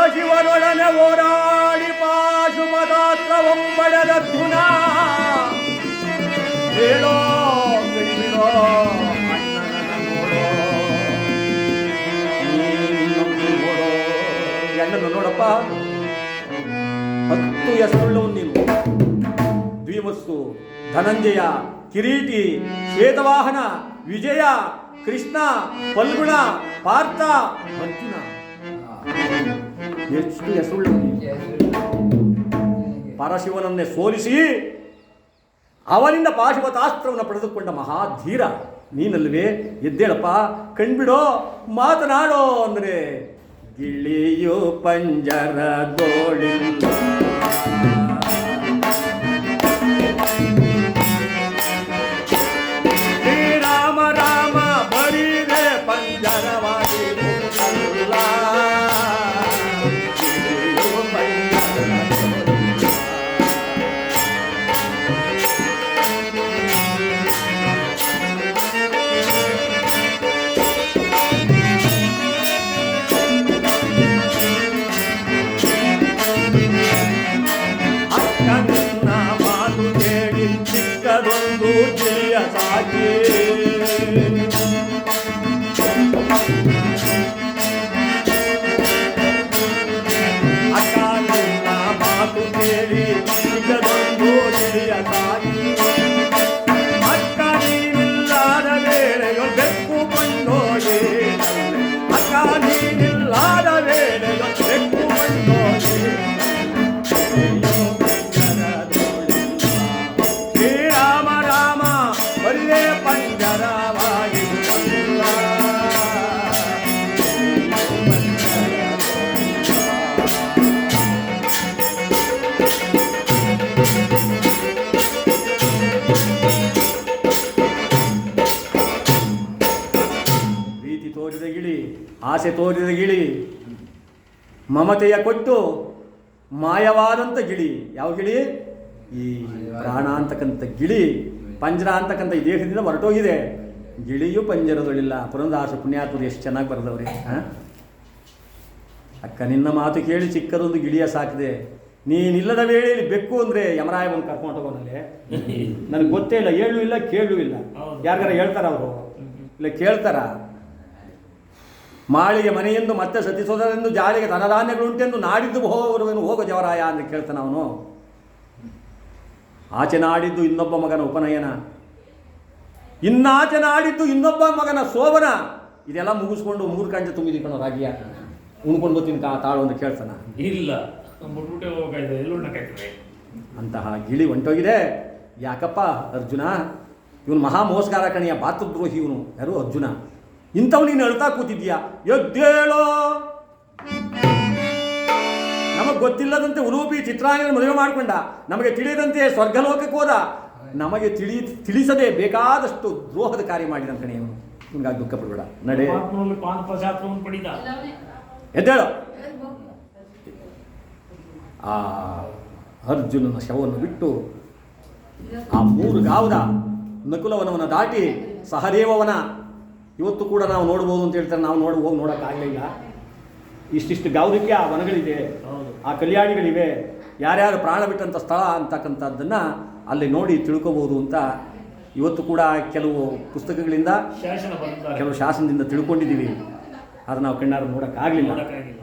ಪರಶಿವನೊಡನೆ ಓಡಾಡಿ ಪಾಶುಪದಾಸ್ತ್ರವಂ ಪಡೆದರ್ಜುನ ಹೇಳೋ ಕಣ್ಣಿರೋ ಅಣ್ಣನ ನೋಡೋ ನೋಡೋ ಅಣ್ಣನ ನೋಡಪ್ಪ. 10 ಹೆಸರುಳ್ಳವನು ನೀನು. ಭೀಮಸ್ಸು, ಧನಂಜಯ, ಕಿರೀಟಿ, ಶ್ವೇತವಾಹನ, ವಿಜಯ, ಕೃಷ್ಣ, ಫಲ್ಗುಣ, ಪಾರ್ಥ, ಅರ್ಜುನ. ಎಷ್ಟು ಹೆಸರುಳ್ಳವನು. ಪರಶಿವನನ್ನೇ ಸೋಲಿಸಿ ಅವನಿಂದ ಪಾಶುಪತಾಸ್ತ್ರವನ್ನು ಪಡೆದುಕೊಂಡ ಮಹಾಧೀರ ನೀನಲ್ವೇ. ಎದ್ದೇಳಪ್ಪ, ಕಣ್ಬಿಡೋ, ಮಾತನಾಡೋ ಅಂದರೆ ಗಿಳಿಯು ಪಂಜರದೋಳಿಲ್ಲ ಶ್ರೀರಾಮ ರಾಮ ಬರೀದೆ ಪಂಜರವಾಗಿ ಆಸೆ ತೋರಿದ ಗಿಳಿ, ಮಮತೆಯ ಕೊಟ್ಟು ಮಾಯವಾದಂಥ ಗಿಳಿ. ಯಾವ ಗಿಳಿ? ಈ ಪ್ರಾಣ ಅಂತಕ್ಕಂಥ ಗಿಳಿ ಪಂಜರ ಅಂತಕ್ಕಂಥ ಈ ದೇಹದಿಂದ ಹೊರಟೋಗಿದೆ. ಗಿಳಿಯು ಪಂಜರದೊಳಿಲ್ಲ. ಪುರಂದಾಸ ಪುಣ್ಯಾತ್ಮರು ಎಷ್ಟು ಚೆನ್ನಾಗಿ ಬರೆದವ್ರೆ. ಅಕ್ಕ ನಿನ್ನ ಮಾತು ಕೇಳಿ ಚಿಕ್ಕದೊಂದು ಗಿಳಿಯ ಸಾಕಿದೆ, ನೀನಿಲ್ಲದ ವೇಳೆಯಲ್ಲಿ ಬೆಕ್ಕು ಅಂದರೆ ಯಮರಾಯ ಬಂದು ಕರ್ಕೊಂಡು ಹೋಗೋನಲ್ಲೇ. ನನಗೆ ಗೊತ್ತೇ ಇಲ್ಲ, ಹೇಳು ಇಲ್ಲ, ಕೇಳು ಇಲ್ಲ. ಯಾರಿಗಾರ ಹೇಳ್ತಾರ ಅವರು? ಇಲ್ಲ ಕೇಳ್ತಾರ? ಮಾಳಿಗೆ ಮನೆಯೆಂದು ಮತ್ತೆ ಸತಿಸೋದರೆಂದು ಜಾಳಿಗೆ ಧನಧಾನ್ಯಗಳುಂಟೆಂದು ನಾಡಿದ್ದು ಹೋಗುವನು ಹೋಗೋ ಜವರಾಯ ಅಂತ ಕೇಳ್ತಾನ ಅವನು. ಆಚೆ ನಾಡಿದ್ದು ಇನ್ನೊಬ್ಬ ಮಗನ ಉಪನಯನ, ಇನ್ನಾಚೆ ನಾಡಿದ್ದು ಇನ್ನೊಬ್ಬ ಮಗನ ಶೋಭನ. ಇದೆಲ್ಲ ಮುಗಿಸ್ಕೊಂಡು 3 ಕಂಜ ತುಂಬಿದಿ ಕಣೋ ರಾಗಿಯ ಉಣ್ಕೊಂಡು ಬರ್ತೀನಿ ತಾಳು ಅಂತ ಕೇಳ್ತಾನ. ಇಲ್ಲ ಅಂತಹ ಗಿಳಿ ಹೊಂಟೋಗಿದೆ. ಯಾಕಪ್ಪ ಅರ್ಜುನ? ಇವನು ಮಹಾ ಮೋಸಗಾರ ಕಣಿಯ, ಭಾತೃದ್ರೋಹಿ ಇವನು. ಯಾರು? ಅರ್ಜುನ. ಇಂಥವು ನೀನು ಅಳ್ತಾ ಕೂತಿದ್ಯಾ? ಎದ್ದೇಳೋ. ನಮಗೆ ಗೊತ್ತಿಲ್ಲದಂತೆ ಉಲೂಪಿ ಚಿತ್ರಾಂಗನ ಮದುವೆ ಮಾಡಿಕೊಂಡ, ನಮಗೆ ತಿಳಿಯದಂತೆ ಸ್ವರ್ಗಲೋಕಕ್ಕೆ ಹೋದ, ನಮಗೆ ತಿಳಿಸದೆ ಬೇಕಾದಷ್ಟು ದ್ರೋಹದ ಕಾರ್ಯ ಮಾಡಿದ ಕಣೆ ಇವನು. ಹಿಂಗಾಗಿ ದುಃಖ ಪಡಬೇಡ, ನಡೆ. ಎದ್ದೇಳೋ. ಆ ಅರ್ಜುನನ ಶವವನ್ನು ಬಿಟ್ಟು ಆ 3 ಗಾವದ ನಕುಲವನವನ್ನು ದಾಟಿ ಸಹದೇವವನ ಇವತ್ತು ಕೂಡ ನಾವು ನೋಡ್ಬೋದು ಅಂತ ಹೇಳ್ತಾರೆ. ನಾವು ಹೋಗಿ ನೋಡೋಕ್ಕಾಗಲಿಲ್ಲ. ಇಷ್ಟಿಷ್ಟು ಗಾವದಕ್ಕೆ ಆ ವನಗಳಿದೆ, ಆ ಕಲ್ಯಾಣಿಗಳಿವೆ, ಯಾರ್ಯಾರು ಪ್ರಾಣ ಬಿಟ್ಟಂಥ ಸ್ಥಳ ಅಂತಕ್ಕಂಥದ್ದನ್ನು ಅಲ್ಲಿ ನೋಡಿ ತಿಳ್ಕೊಬೋದು ಅಂತ ಇವತ್ತು ಕೂಡ ಕೆಲವು ಪುಸ್ತಕಗಳಿಂದ, ಕೆಲವು ಶಾಸನದಿಂದ ತಿಳ್ಕೊಂಡಿದ್ದೀವಿ. ಅದು ನಾವು ಕಣ್ಣಾರು ನೋಡೋಕ್ಕಾಗಲಿಲ್ಲ.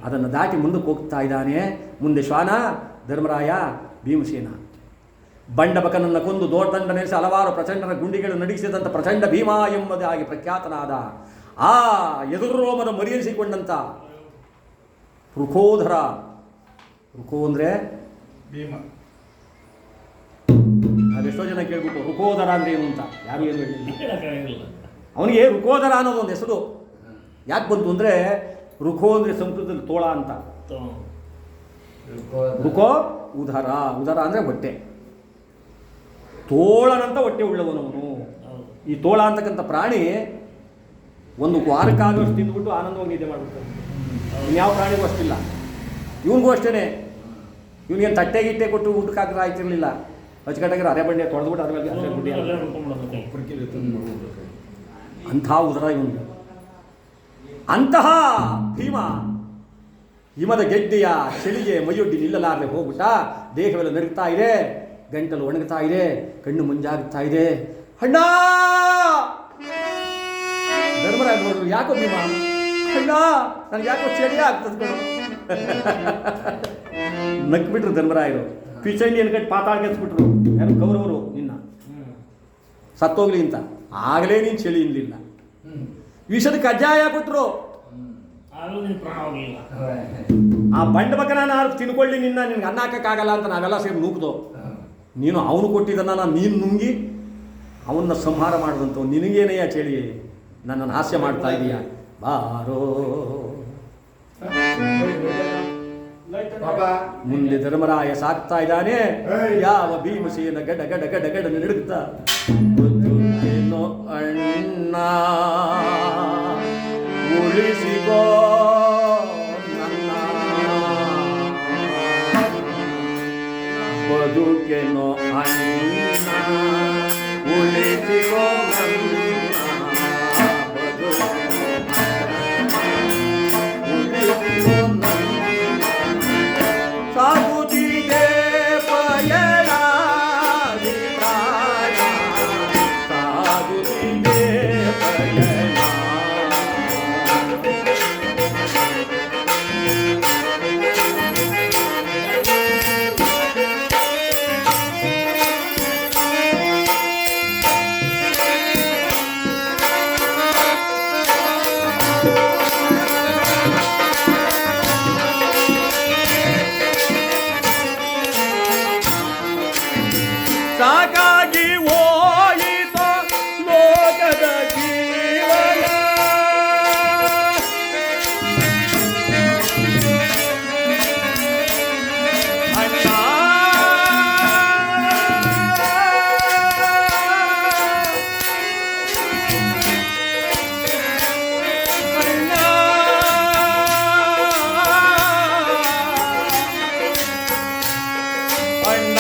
ಅದನ್ನು ದಾಟಿ ಮುಂದಕ್ಕೆ ಹೋಗ್ತಾ ಇದ್ದಾನೆ. ಮುಂದೆ ಶ್ವಾನ, ಧರ್ಮರಾಯ, ಭೀಮಸೇನ. ಬಂಡಬಕನನ್ನು ಕೊಂದು ದೋರ್ದಂಡ ನೆಲೆಸಿ ಹಲವಾರು ಪ್ರಚಂಡನ ಗುಂಡಿಗಳು ನಡಿಸಿದಂಥ ಪ್ರಚಂಡ ಭೀಮ ಎಂಬುದಾಗಿ ಪ್ರಖ್ಯಾತನಾದ ಆ ಎದುರೋಮದ ಮರಿಯರಿಸಿಕೊಂಡಂಥ ರುಕೋಧರ. ರುಕೋ ಅಂದರೆ ಭೀಮ. ಅದೆಷ್ಟೋ ಜನ ಕೇಳ್ಬಿಟ್ಟು ರುಕೋಧರ ಅಂದರೆ ಏನು ಅಂತ ಯಾರು ಏನು ಹೇಳಿಲ್ಲ. ಅವನಿಗೆ ರುಕೋಧರ ಅನ್ನೋದು ಒಂದು ಹೆಸರು ಯಾಕೆ ಬಂತು ಅಂದರೆ, ರುಕೋ ಅಂದರೆ ಸಂಸ್ಕೃತದಲ್ಲಿ ತೋಳ ಅಂತ. ರುಕೋ ಉದರ, ಉದರ ಅಂದರೆ ಹೊಟ್ಟೆ. ತೋಳನಂತ ಹೊಟ್ಟೆ ಉಳ್ಳವನವನು. ಈ ತೋಳ ಅಂತಕ್ಕಂಥ ಪ್ರಾಣಿ ಒಂದು ವಾರಕ್ಕಾಗಷ್ಟು ತಿಂದುಬಿಟ್ಟು ಆನಂದವಾಗಿ ನಿದ್ದೆ ಮಾಡಿಬಿಡ್ತಾನೆ. ಇನ್ಯಾವ ಪ್ರಾಣಿಗೂ ಅಷ್ಟಿಲ್ಲ. ಇವನಿಗೂ ಅಷ್ಟೇ. ಇವನಿಗೆ ತಟ್ಟೆ ಗಿಟ್ಟೆ ಕೊಟ್ಟು ಊಟಕ್ಕೆ ಹಾಕಿದ್ರೆ ಆಯ್ತಿರಲಿಲ್ಲ. ಅಚ್ಚುಕಟ್ಟಾಗಿರೋ ಅರೆ ಬಂಡೆ ತೊಳೆದ್ಬಿಟ್ಟು ಅದ್ರ ಮೇಲೆ ಅರೆ ಗುಡ್ಡೆ ಅಂಥ ಉದರ ಇವನು. ಅಂತಹ ಭೀಮ ಹಿಮದ ಗೆಡ್ಡೆಯ ಚಳಿಗೆ ಮೈಯೊಡ್ಡಿ ನಿಲ್ಲಲಾರದೆ ಹೋಗ್ಬಿಟ್ಟ. ದೇಹವೆಲ್ಲ ನಡುಗ್ತಾ ಇದೆ, ಗಂಟಲು ಒಣಗುತ್ತಾ ಇದೆ, ಕಣ್ಣು ಮುಂಜಾಗುತ್ತಾ ಇದೆ. ಅಣ್ಣ! ಧರ್ಮರಾಯ ನೋಡ್ರು, ಯಾಕೋ ಭೀಮ? ಅಣ್ಣ, ನನಗೆ ಯಾಕೋ ಚಳಿ ಆಗ್ತದೆ ಕಣೋ. ನಕ್ಬಿಟ್ರು ಧರ್ಮರಾಯರು. ಪಿಚಂಡಿಯನ್ನು ಕಟ್ಟಿ ಪಾತಾಳ್ಗೆಸ್ಬಿಟ್ರು. ಯಾರು? ಕೌರವರು ನಿನ್ನ ಸತ್ತೋಗ್ಲಿ ಅಂತ. ಆಗಲೇ ನೀನು ಚಳಿ ಇರಲಿಲ್ಲ. ವಿಷದ ಕಜ್ಜಾಯ ಕೊಟ್ಟರು. ಆ ಬಂಡ ಮಗನ ನಾನು ತಿನ್ಕೊಳ್ಳಿ ನಿನಗೆ ಅನ್ನ ಹಾಕಕ್ಕಾಗಲ್ಲ ಅಂತ ನಾವೆಲ್ಲ ಸೇರಿ ನೂಕ್ದು. ನೀನು ಅವನು ಕೊಟ್ಟಿದ್ದನ್ನ ನೀನು ನುಂಗಿ ಅವನ್ನ ಸಂಹಾರ ಮಾಡಿದಂಥ ನಿನಗೇನೆಯ ಚಳಿ? ನನ್ನನ್ನು ಹಾಸ್ಯ ಮಾಡ್ತಾ ಇದೀಯ? ಬಾರೋ. ಮುಂದೆ ಧರ್ಮರಾಯ ಸಾಕ್ತಾ ಇದ್ದಾನೆ. ಯಾವ ಭೀಮಸೇನ ಗಡ ಗಡ ಗಡ ಗಡ ನಡುಗ್ತಾ, ಬದುಕೇನೋ ಅಣ್ಣ ಉಳಿಸಿಕೋ ನನ್ನ, ಬದುಕೇನೋ ಅಣ್ಣ ಉಳಿಸಿಕೋ ನನ್ನ, ಸಾಗುತ್ತಿದೆ ಪಯಣ ಪ್ರಾಣ, ಸಾಗುತ್ತಿದೆ ಪಯಣ. ಸಾಕಾಗಿ ಹೋಯಿತೋ ಲೋಕದ ಜೀವನ, ಅಣ್ಣ ಅಣ್ಣ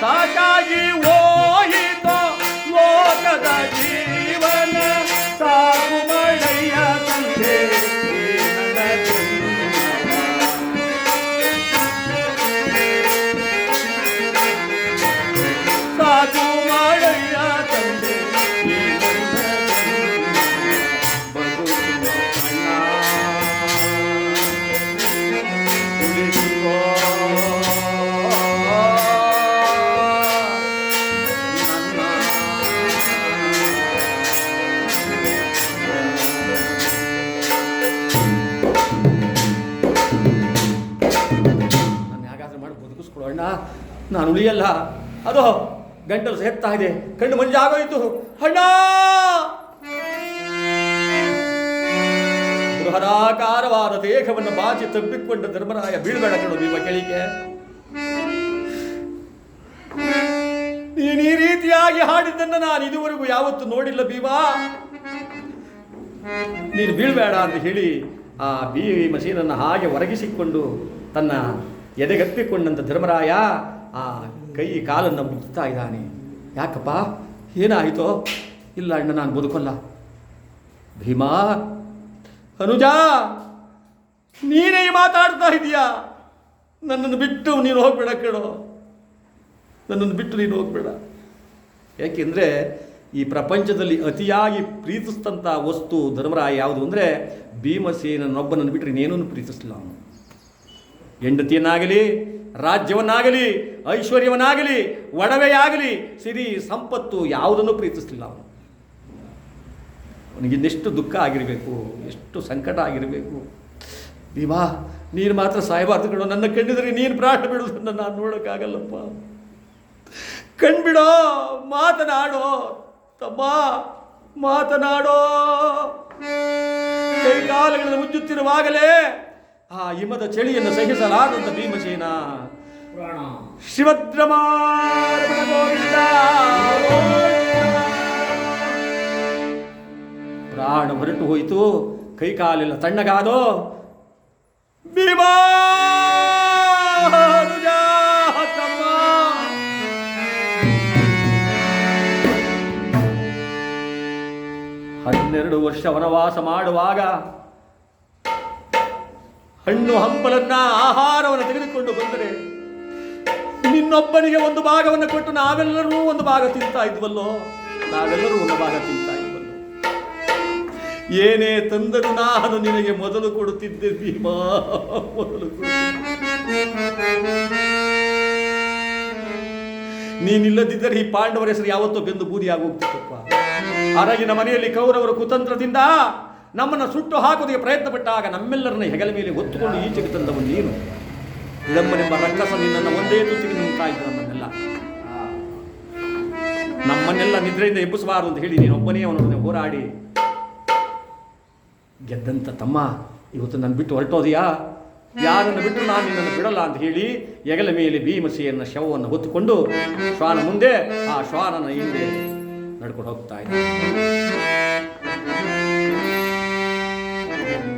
ಸಾಕಾಗಿ ಹೋಯಿತೋ ಲೋಕದ ಜೀವನ, ಸಾಕು ಮಳೆಯ ತಂದೆ ಸಾಕು ಮಳೆಯ ತಂದೆ ಬದುಕಿನ ಅಣ್ಣ ಉಳಿಸಿಕೋ ಅಣ್ಣ, ನಾನು ಉಳಿಯಲ್ಲ. ಅದು ಗಂಟಲು ಸೇರ್ತಾ ಇದೆ, ಕಣ್ಣು ಮಂಜಾಗೋಯಿತು. ಅಣ್ಣ! ಬೃಹದಾಕಾರವಾದ ದೇಹವನ್ನು ಬಾಚಿ ತಬ್ಬಿಕೊಂಡ ಧರ್ಮರಾಯ ಬೀಳ್ಬೇಡ ಕಣೋ ಭೀಮ ಕೆಳಿಗೆ. ನೀನು ಈ ರೀತಿಯಾಗಿ ಹಾಡಿದ್ದನ್ನು ನಾನು ಇದುವರೆಗೂ ಯಾವತ್ತೂ ನೋಡಿಲ್ಲ ಭೀಮ. ನೀನು ಬೀಳ್ಬೇಡ ಅಂತ ಹೇಳಿ ಆ ಭೀಮಸೇನನ್ನು ಹಾಗೆ ಒರಗಿಸಿಕೊಂಡು ತನ್ನ ಎದೆಗಪ್ಪಿಕೊಂಡಂಥ ಧರ್ಮರಾಯ ಆ ಕೈ ಕಾಲನ್ನು ಮುಚ್ಚುತ್ತಾ ಇದ್ದಾನೆ. ಯಾಕಪ್ಪ, ಏನಾಯಿತೋ? ಇಲ್ಲ ಅಣ್ಣ, ನಾನು ಬದುಕಲ್ಲ. ಭೀಮಾ, ಅನುಜ, ನೀನೇ ಮಾತಾಡ್ತಾ ಇದೀಯಾ? ನನ್ನನ್ನು ಬಿಟ್ಟು ನೀನು ಹೋಗ್ಬೇಡ ಕೇಳೋ, ನನ್ನನ್ನು ಬಿಟ್ಟು ನೀನು ಹೋಗ್ಬೇಡ. ಯಾಕೆಂದರೆ ಈ ಪ್ರಪಂಚದಲ್ಲಿ ಅತಿಯಾಗಿ ಪ್ರೀತಿಸ್ತಂಥ ವಸ್ತು ಧರ್ಮರಾಯ ಯಾವುದು ಅಂದರೆ ಭೀಮಸೇನನೊಬ್ಬನನ್ನು ಬಿಟ್ಟರೆ ಇನ್ನೇನೂ ಪ್ರೀತಿಸಲಿಲ್ಲ ಅವನು. ಹೆಂಡತಿಯನ್ನಾಗಲಿ, ರಾಜ್ಯವನ್ನಾಗಲಿ, ಐಶ್ವರ್ಯವನ್ನಾಗಲಿ, ಒಡವೆಯಾಗಲಿ, ಸಿರಿ ಸಂಪತ್ತು ಯಾವುದನ್ನು ಪ್ರೀತಿಸಲಿಲ್ಲ ಅವನು. ಅವನಿಗಿನ್ನೆಷ್ಟು ದುಃಖ ಆಗಿರಬೇಕು, ಎಷ್ಟು ಸಂಕಟ ಆಗಿರಬೇಕು. ಭೀಮಾ, ನೀನು ಮಾತ್ರ ಸಾಯಬಾರ್ದು ಕಣೋ. ನನ್ನ ಕಣ್ಣಿದ್ರೆ ನೀನು ಪ್ರಾಣ ಬಿಡೋದನ್ನು ನಾನು ನೋಡೋಕ್ಕಾಗಲ್ಲಪ್ಪ. ಕಣ್ಬಿಡೋ, ಮಾತನಾಡೋ ತಮ್ಮ, ಮಾತನಾಡೋ. ಕೈಕಾಲುಗಳನ್ನು ಉಜ್ಜುತ್ತಿರುವಾಗಲೇ ಆ ಹಿಮದ ಚಳಿಯನ್ನು ಸಹಿಸಲಾದಂಥ ಭೀಮಸೇನ ಶಿವದ್ರಮಾರಮಣ ಗೋವಿಂದ ಪ್ರಾಣ ಹೊರಟು ಹೋಯಿತು. ಕೈಕಾಲೆಲ್ಲ ತಣ್ಣಗಾದೋ. ಭೀಮಾ ತಮ್ಮ, 12 ವರ್ಷ ವನವಾಸ ಮಾಡುವಾಗ ಹಣ್ಣು ಹಂಪಲನ್ನ ಆಹಾರವನ್ನು ತೆಗೆದುಕೊಂಡು ಬಂದರೆ ನಿನ್ನೊಬ್ಬನಿಗೆ ಒಂದು ಭಾಗವನ್ನು ಕೊಟ್ಟು ನಾವೆಲ್ಲರೂ ಒಂದು ಭಾಗ ತಿಂತಾ ಇದ್ವಲ್ಲೋ, ನಾವೆಲ್ಲರೂ ಒಂದು ಭಾಗ ತಿಂತಾ ಇದ್ವಲ್ಲೋ. ಏನೇ ತಂದರೂ ನಾನು ನಿನಗೆ ಮೊದಲು ಕೊಡುತ್ತಿದ್ದೆ ಭೀಮಾ, ಮೊದಲು ನೀನಿಲ್ಲದಿದ್ದರೆ ಈ ಪಾಂಡವರ ಹೆಸರು ಯಾವತ್ತೋ ಬೆಂದು ಬೂದಿಯಾಗಿ ಹೋಗ್ತಿತ್ತಪ್ಪ. ಅರಗಿನ ಮನೆಯಲ್ಲಿ ಕೌರವರ ಕುತಂತ್ರದಿಂದ ನಮ್ಮನ್ನು ಸುಟ್ಟು ಹಾಕುವುದಕ್ಕೆ ಪ್ರಯತ್ನ ಪಟ್ಟಾಗ ನಮ್ಮೆಲ್ಲರನ್ನ ಹೆಗಲ ಮೇಲೆ ಹೊತ್ತುಕೊಂಡು ಈಚೆಗೆ ತಂದವನು ನೀನು. ಇದಮ್ಮನೆಂಬ ರಕ್ಕಸ ನಿನ್ನನ್ನು ಒಂದೇ ತುತ್ತಿಗೆ ನಿಂತಾಯಿತು. ನಮ್ಮನ್ನೆಲ್ಲ ನಿದ್ರೆಯಿಂದ ಎಬ್ಬಿಸಬಾರದು ಅಂತ ಹೇಳಿ ನೀನೊಬ್ಬನೇ ಅವನೊಡನೆ ಹೋರಾಡಿ ಗೆದ್ದಂತ ತಮ್ಮ, ಇವತ್ತು ನಾನು ಬಿಟ್ಟು ಹೊರಟೋದೆಯಾ? ಯಾರನ್ನು ಬಿಟ್ಟು ನಾನು ನಿನ್ನನ್ನು ಬಿಡಲ್ಲ ಅಂತ ಹೇಳಿ ಹೆಗಲ ಮೇಲೆ ಭೀಮಸೇನ ಶವವನ್ನು ಹೊತ್ತುಕೊಂಡು ಶ್ವಾನ ಮುಂದೆ, ಆ ಶ್ವಾನನ ಹಿಂದೆ ನಡ್ಕೊಂಡು ಹೋಗ್ತಾ ಇದ್ದ.